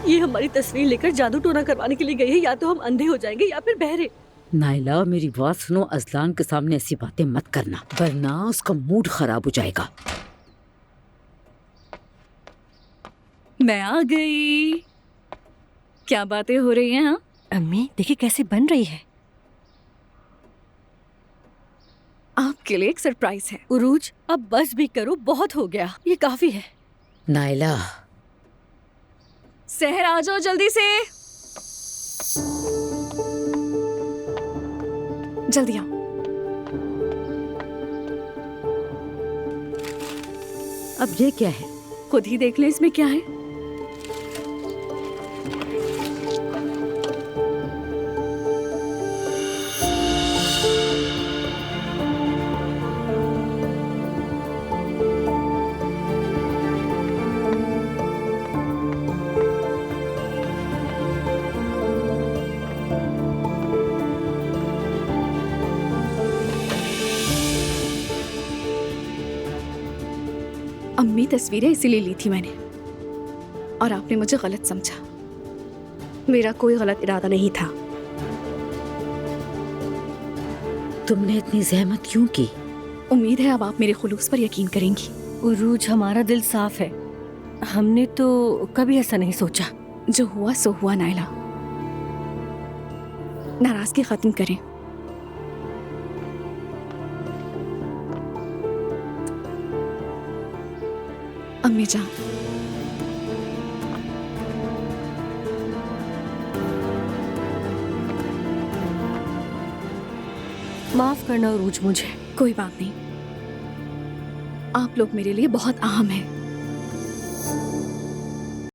ये हमारी तस्वीर लेकर जादू टोना करवाने के लिए गई है। या तो हम अंधे हो जाएंगे या फिर बहरे। नाइला, मेरी बात सुनो। अजलान के सामने ऐसी बातें मत करना, वरना उसका मूड खराब हो जाएगा। मैं आ गई। क्या बातें हो रही हैं? हाँ, अम्मी देखिए कैसे बन रही है। आपके लिए एक सरप्राइज है। उरूज, अब बस भी करो, बहुत हो गया, ये काफी है। नाइला, सहर आ जाओ जल्दी से, जल्दी आओ। अब ये क्या है? खुद ही देख ले इसमें क्या है। अम्मी, तस्वीरें इसीलिए ली थी मैंने, और आपने मुझे गलत समझा। मेरा कोई गलत इरादा नहीं था। तुमने इतनी जहमत क्यों की? उम्मीद है अब आप मेरे खुलूस पर यकीन करेंगी। उरूज, हमारा दिल साफ है। हमने तो कभी ऐसा नहीं सोचा। जो हुआ सो हुआ नाइला, नाराजगी खत्म करें। अम्मी जान, माफ करना उरूज मुझे। कोई बात नहीं, आप लोग मेरे लिए बहुत अहम हैं।